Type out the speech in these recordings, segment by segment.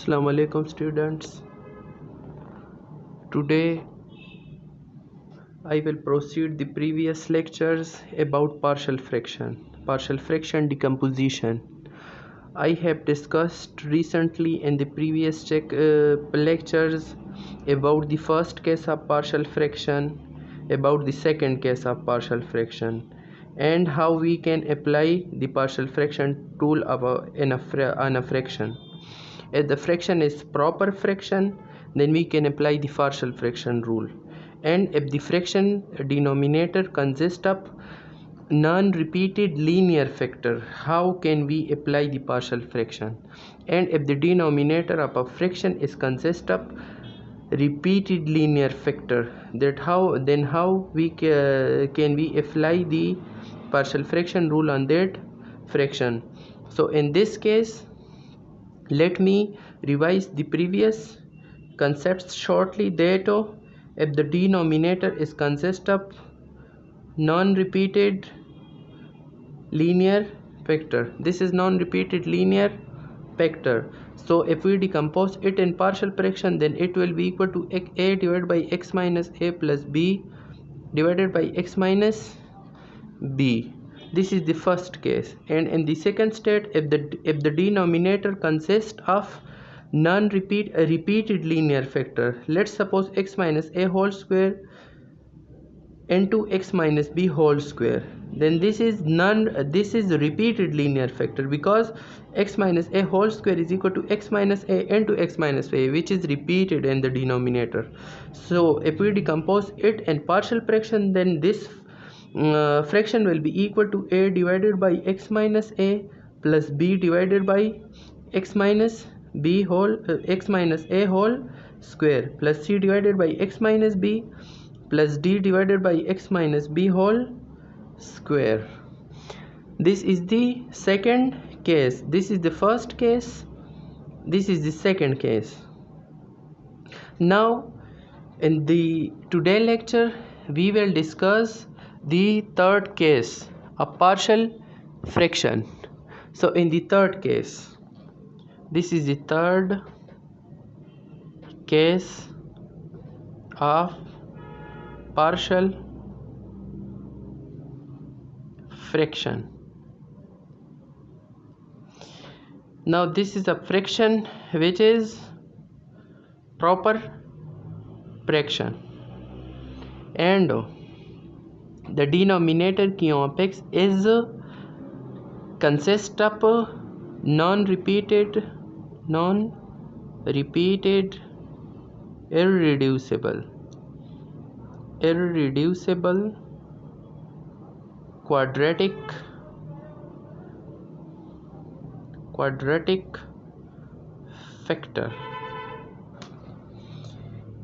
Assalamu alaikum students. Today I will proceed the previous lectures about partial fraction decomposition. I have discussed recently in the previous lectures about the first case of partial fraction, about the second case of partial fraction, and how we can apply the partial fraction tool on a fraction. If the fraction is proper fraction, then we can apply the partial fraction rule. And if the fraction denominator consists of non-repeated linear factor, how can we apply the partial fraction? And if the denominator of a fraction is consist of repeated linear factor, then how we can we apply the partial fraction rule on that fraction? So in this case, let me revise the previous concepts shortly. That if the denominator is consist of non-repeated linear factor, this is non-repeated linear factor. So if we decompose it in partial fraction, then it will be equal to a divided by x minus a plus b divided by x minus b. This is the first case. And in the second state, if the denominator consists of repeated linear factor, let's suppose x minus a whole square into x minus b whole square, then this is repeated linear factor, because x minus a whole square is equal to x minus a into x minus a, which is repeated in the denominator. So if we decompose it in partial fraction, then this fraction will be equal to a divided by x minus a plus b divided by x minus a whole square plus c divided by x minus b plus d divided by x minus b whole square. This is the second case. This is the first case. This is the second case. Now in the today lecture we will discuss the third case, a partial fraction. So in the third case, this is the third case of partial fraction. Now this is a fraction which is proper fraction, and the denominator q of x is consist of non-repeated irreducible quadratic factor.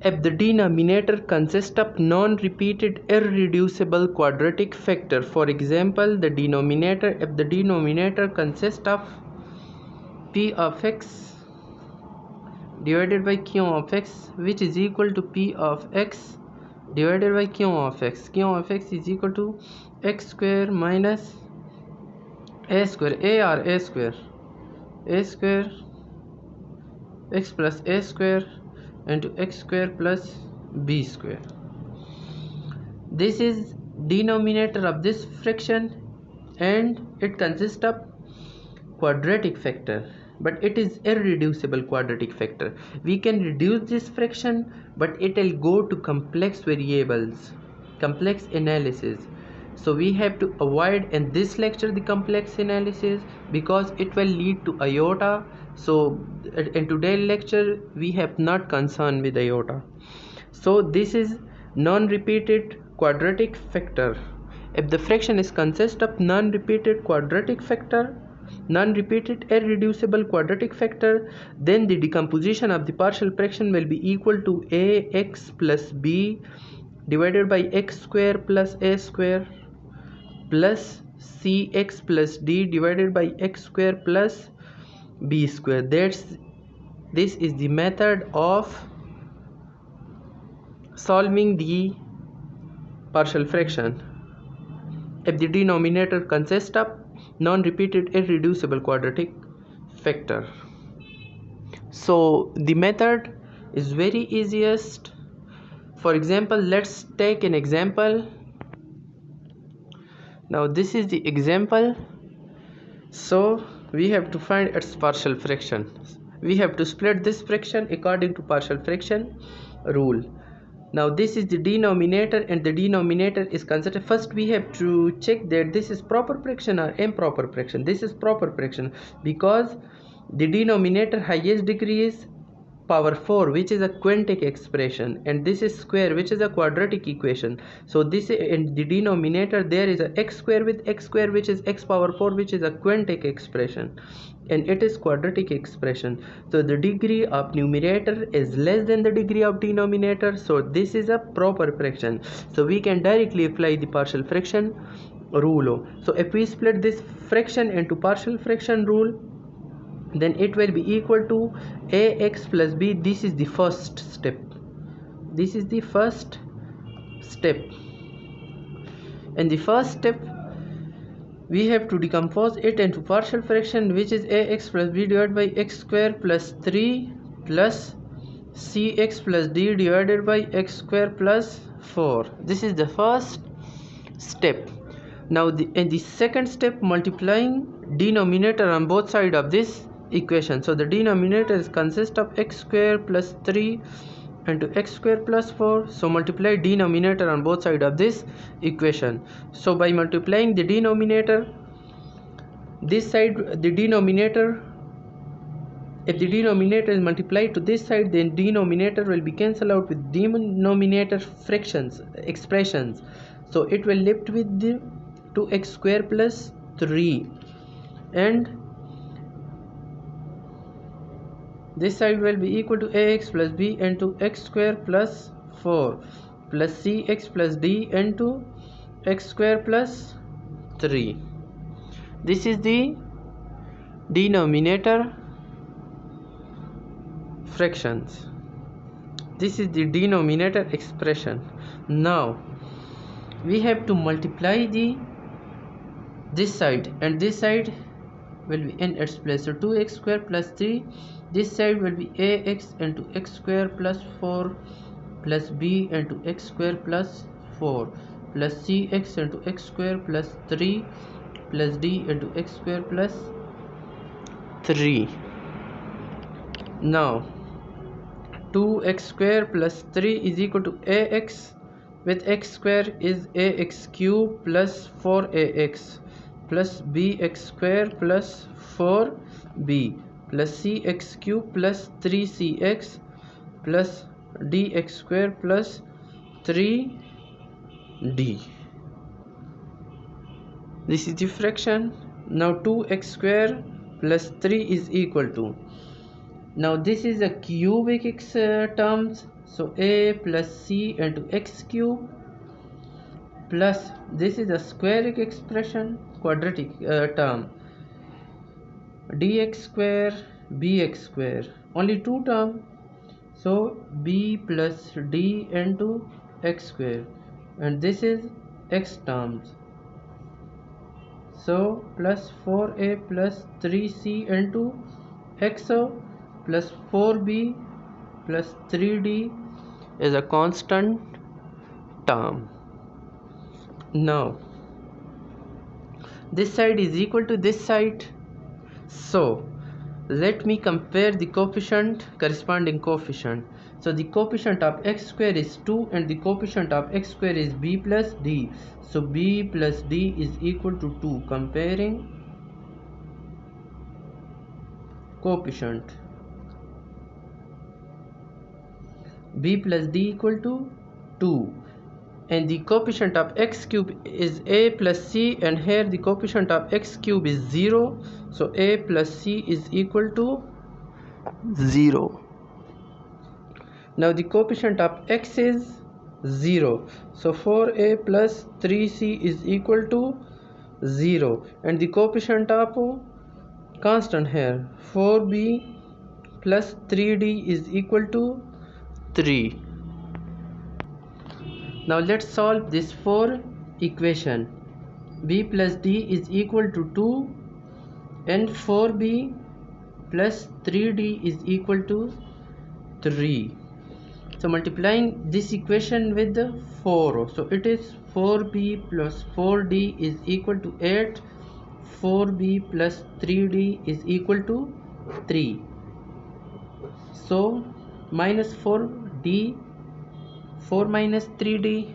If the denominator consists of non-repeated irreducible quadratic factor, for example, if the denominator consists of p of x divided by q of x, which is equal to p of x divided by q of x. Q of x is equal to x square minus a square, x plus a square into x square plus b square. This is denominator of this fraction, and it consists of quadratic factor, but it is irreducible quadratic factor. We can reduce this fraction, but it will go to complex variables, complex analysis. So we have to avoid in this lecture the complex analysis, because it will lead to iota. So in today's lecture we have not concern with iota. So this is non-repeated quadratic factor. If the fraction is consist of non-repeated irreducible quadratic factor, then the decomposition of the partial fraction will be equal to ax plus b divided by x square plus a square plus cx plus d divided by x square plus b square. This is the method of solving the partial fraction if the denominator consists of non-repeated irreducible quadratic factor. So the method is very easiest. For example, let's take an example. Now this is the example. So we have to find its partial fraction. We have to split this fraction according to partial fraction rule. Now this is the denominator and the denominator is considered. First we have to check that this is proper fraction or improper fraction. This is proper fraction because the denominator highest degree is power 4, which is a quintic expression, and this is square, which is a quadratic equation. So this in the denominator there is a x square with x square, which is x power 4, which is a quintic expression, and it is quadratic expression. So the degree of numerator is less than the degree of denominator, so this is a proper fraction. So we can directly apply the partial fraction rule. So if we split this fraction into partial fraction rule, then it will be equal to ax plus b. This is the first step. This is the first step. In the first step we have to decompose it into partial fraction, which is ax plus b divided by x square plus 3 plus cx plus d divided by x square plus 4. This is the first step. Now in the second step, multiplying denominator on both sides of this equation. So the denominator is consist of x square plus 3 into x square plus 4. So multiply denominator on both sides of this equation. So by multiplying the denominator, this side, the denominator, if the denominator is multiplied to this side, then denominator will be cancelled out with denominator fractions expressions. So it will left with the 2x square plus 3, and this side will be equal to ax plus b into x square plus 4 plus cx plus d into x square plus 3. This is the denominator fractions. This is the denominator expression. Now we have to multiply this side, and this side will be in its place. So 2x square plus 3, this side will be ax into x square plus 4 plus b into x square plus 4 plus cx into x square plus 3 plus d into x square plus 3. Now 2x square plus 3 is equal to ax with x square is ax cube plus 4ax plus bx square plus 4b plus cx cube plus 3cx plus dx square plus 3d. This is the fraction. Now 2x square plus 3 is equal to, now this is a cubic terms, so a plus c into x cube plus this is a squaric expression, quadratic term, dx square bx square, only two term, so b plus d into x square, and this is x terms, so plus 4a plus 3c into xo plus 4b plus 3d is a constant term. Now this side is equal to this side, so let me compare the coefficient, corresponding coefficient. So the coefficient of x square is 2 and the coefficient of x square is b plus d, so b plus d is equal to 2. Comparing coefficient, b plus d equal to 2, and the coefficient of x cube is a plus c, and here the coefficient of x cube is 0, so a plus c is equal to 0. Now the coefficient of x is 0, so 4a plus 3c is equal to 0, and the coefficient of constant here 4b plus 3d is equal to 3. Now let's solve this 4 equation. B plus D is equal to 2 and 4B plus 3d is equal to 3. So multiplying this equation with the 4, so it is 4b plus 4d is equal to 8. 4b plus 3d is equal to 3. So minus 4d, 4 minus 3d,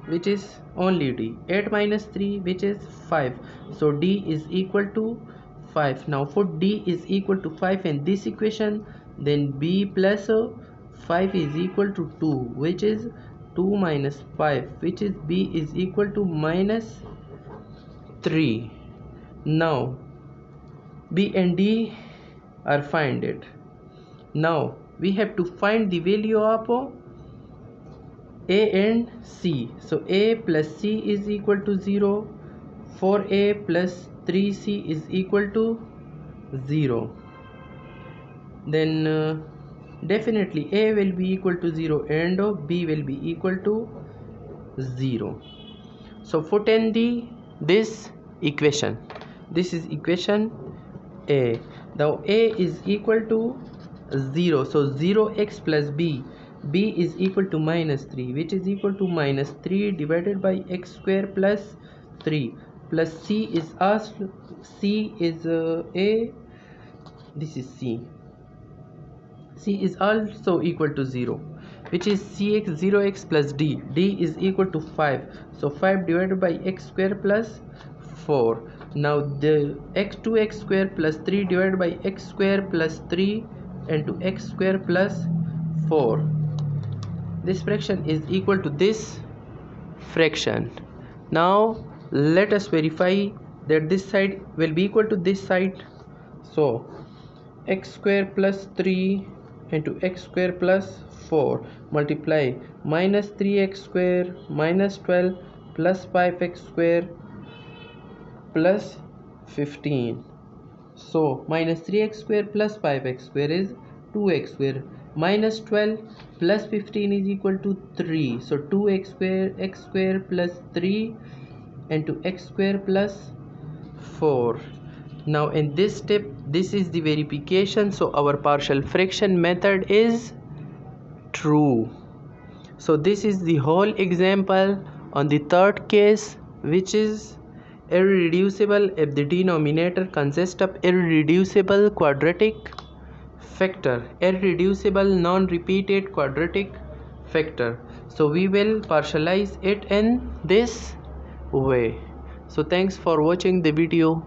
which is only d, 8 minus 3, which is 5. So d is equal to 5. Now for d is equal to 5 in this equation, then b plus 5 is equal to 2, which is 2 minus 5, which is b is equal to minus 3. Now b and d are find it. Now we have to find the value of a and c. So a plus c is equal to 0. 4a plus 3c is equal to 0. Then definitely a will be equal to 0 and b will be equal to 0. So put in this equation. This is equation a. Now a is equal to 0. So 0x plus b is equal to minus 3, which is equal to minus 3 divided by x square plus 3, plus c is c is a, this is c is also equal to 0, which is cx 0x plus d is equal to 5. So 5 divided by x square plus 4. Now the 2x square plus 3 divided by x square plus 3 into x square plus 4. This fraction is equal to this fraction. Now let us verify that this side will be equal to this side. So x square plus 3 into x square plus 4 multiply minus 3x square minus 12 plus 5x square plus 15. So minus 3x square plus 5x square is 2x square, minus 12 plus 15 is equal to 3. So 2x square, x square plus 3 into x square plus 4. Now in this step, this is the verification. So our partial fraction method is true. So this is the whole example on the third case, which is irreducible if the denominator consists of irreducible quadratic factor, irreducible non-repeated quadratic factor. So we will partialize it in this way. So thanks for watching the video.